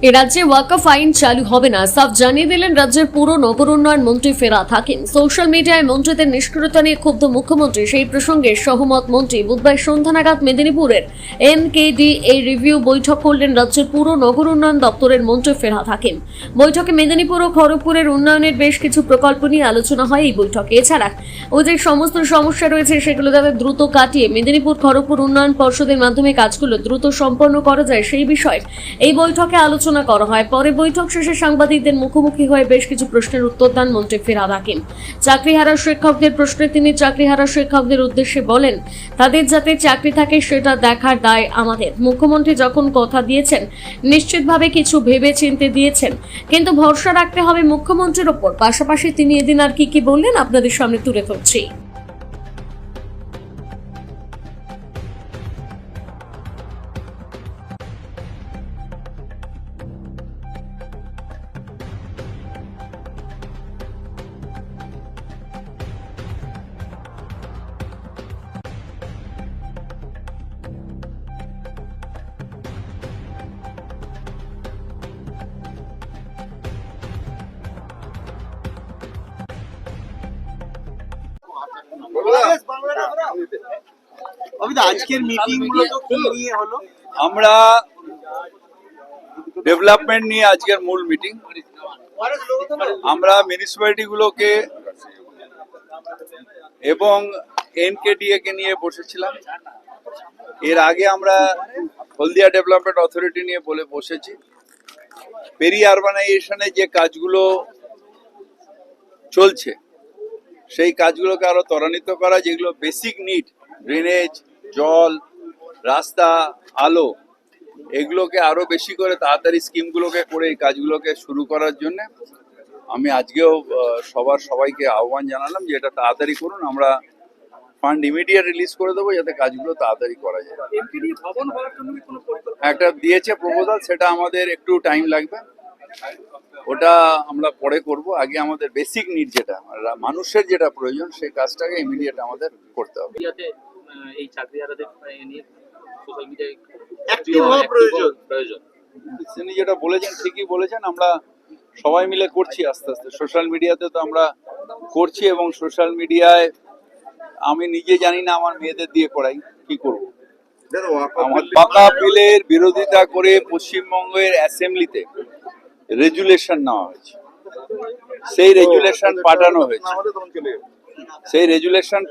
এ রাজ্যে ওয়াকফ আইন চালু হবে না, সাফ জানিয়ে দিলেন রাজ্যের পুর নগর উন্নয়ন মন্ত্রী ফেরাদ হাকিম। সোশ্যাল মিডিয়ায় মন্ত্রীদের নিষ্ক্রিয়তা নিয়ে ক্ষুব্ধ মুখ্যমন্ত্রী। সেই প্রসঙ্গে সহমত মন্ত্রী বুধবার সন্ধ্যা নাগাদ মেদিনীপুরের NKDA রিভিউ বৈঠক করলেন রাজ্যের পুর নগর উন্নয়ন দপ্তরের মন্ত্রী ফেরাদ হাকিম। বৈঠকে মেদিনীপুর ও খড়গপুরের উন্নয়নের বেশ কিছু প্রকল্প নিয়ে আলোচনা হয় এই বৈঠকে। এছাড়া যে সমস্ত সমস্যা রয়েছে সেগুলো যাতে দ্রুত কাটিয়ে মেদিনীপুর খড়গপুর উন্নয়ন পর্ষদের মাধ্যমে কাজগুলো দ্রুত সম্পন্ন করা যায় সেই বিষয়ে এই বৈঠকে আলোচনা করা হয়। পরে বৈঠক শেষে সাংবাদিকদের মুখোমুখি হয়ে বেশ কিছু প্রশ্নের উত্তর দেন মন্ত্রী ফেরাদ হাকিম। চাকরিহারা শিক্ষকদের প্রশ্নে তিনি চাকরিহারা শিক্ষকদের উদ্দেশ্যে বলেন, তাদের যাতে চাকরি থাকে সেটা দেখার দায় আমাদের। মুখ্যমন্ত্রী যখন কথা দিয়েছেন নিশ্চিতভাবে কিছু ভেবে চিন্তে দিয়েছেন, কিন্তু ভরসা রাখতে হবে মুখ্যমন্ত্রীর ওপর। পাশাপাশি তিনি এদিন আর কি বললেন আপনাদের সামনে তুলে ধরছি। আজকের মিটিং মূলত কি নিয়ে হলো? আমরা ডেভেলপমেন্ট নিয়ে আজকের মূল মিটিং। আমরা মিউনিসিপ্যালিটি গুলোকে এবং NKDA কে নিয়ে বসেছিলাম। এর আগে আমরা হলদিয়া ডেভেলপমেন্ট অথরিটি নিয়ে বসেছি। পেরি আরবানাইজেশনে যে কাজগুলো চলছে সেই কাজগুলোকে আরো ত্বরান্বিত করা, যেগুলো বেসিক নিড, ড্রেনেজ, জল, রাস্তা, আলো, এগুলোকে আরো বেশি করে তাড়াতাড়ি স্কিমগুলোকে করে এই কাজগুলোকে শুরু করার জন্য আমি আজকেও সবাইকে আহ্বান জানালাম যে এটা তাড়াতাড়ি করুন। আমরা ফান্ড ইমিডিয়েট রিলিজ করে দেবো যাতে কাজগুলো তাড়াতাড়ি করা যায়। একটা দিয়েছে প্রপোজাল, সেটা আমাদের একটু টাইম লাগবে, ওটা আমরা পরে করব। আগে আমাদের বেসিক নিড যেটা মানুষের যেটা প্রয়োজন সেই কাজটাকে ইমিডিয়েট আমাদের করতে হবে। এই চাকরিহারাদের নিয়ে সোশ্যাল মিডিয়ায় প্রয়োজন তিনি যেটা বলেছেন ঠিকই বলেছেন। আমরা সবাই মিলে করছি আস্তে আস্তে। সোশ্যাল মিডিয়াতে তো আমরা করছি এবং সোশ্যাল মিডিয়ায় আমি নিজে জানি না আমার মেয়েদের দিয়ে করাই কি করব। আমার পাকা বিলের বিরোধিতা করে পশ্চিমবঙ্গের অ্যাসেম্বলিতে রেজুলেশন নেওয়া হয়েছে, সেই রেজুলেশন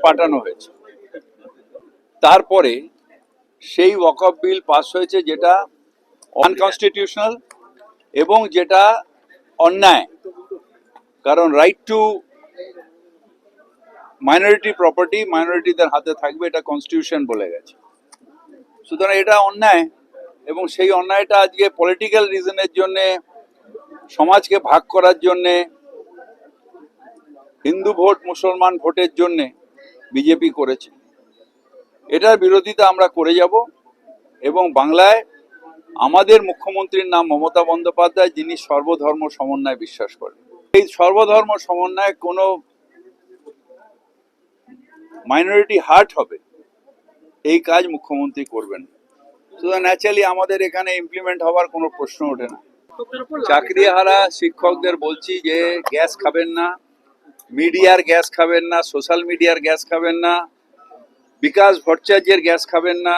পাঠানো হয়েছে। তারপরে সেই ওয়াকফ বিল পাস হয়েছে যেটা আনকনস্টিটিউশনাল এবং যেটা অন্যায়, কারণ রাইট টু মাইনরিটি প্রপার্টি মাইনরিটিদের হাতে থাকবে, এটা কনস্টিটিউশন বলে গেছে। সুতরাং এটা অন্যায়, এবং সেই অন্যায়টা আজকে পলিটিক্যাল রিজনের জন্য, সমাজকে ভাগ করার জন্য, হিন্দু ভোট মুসলমান ভোটের জন্য বিজেপি করেছে। এটার বিরোধিতা আমরা করে যাব। এবং বাংলায় আমাদের মুখ্যমন্ত্রীর নাম মমতা বন্দ্যোপাধ্যায়, যিনি সর্বধর্ম সমন্বয় বিশ্বাস করেন। এই সর্বধর্ম সমন্বয় কোনো মাইনরিটি হার্ট হবে এই কাজ মুখ্যমন্ত্রী করবেন। সুতরাং ন্যাচারালি আমাদের এখানে ইমপ্লিমেন্ট হওয়ার কোনো প্রশ্ন ওঠে না। চাকরিহারা শিক্ষকদের বলছি যে গ্যাস খাবেন না, মিডিয়ার গ্যাস খাবেন না, সোশ্যাল মিডিয়ার গ্যাস খাবেন না, বিকাশ ভট্টাচার্যের গ্যাস খাবেন না,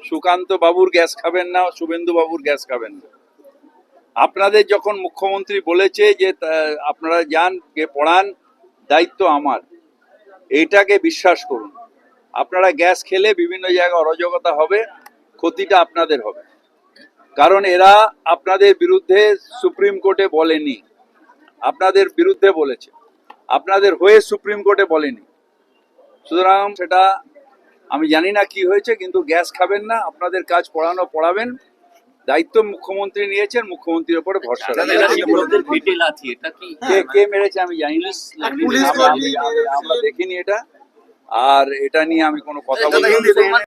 সুকান্ত বাবুর গ্যাস খাবেন না, শুভেন্দু বাবুর গ্যাস খাবেন না। আপনাদের যখন মুখ্যমন্ত্রী বলেছে যে আপনারা যান কে পড়ান, দায়িত্ব আমার, এইটাকে বিশ্বাস করুন। আপনারা গ্যাস খেলে বিভিন্ন জায়গায় অরাজকতা হবে, ক্ষতিটা আপনাদের হবে। কারণ এরা আপনাদের বিরুদ্ধে সুপ্রিম কোর্টে বলেনি, আপনাদের বিরুদ্ধে বলেছে, আপনাদের হয়ে সুপ্রিম কোর্টে বলেনি। সুতরাং সেটা আমি জানি না কি হয়েছে, কিন্তু গ্যাস খাবেন না, আপনাদের কাজ পড়াবেন, দায়িত্ব মুখ্যমন্ত্রী নিয়েছেন, মুখ্যমন্ত্রীর উপরে ভরসা কে মেরেছে আমি জানি না, আমরা দেখিনি এটা। আর এটা নিয়ে আমি কোনো কথা বলবো না।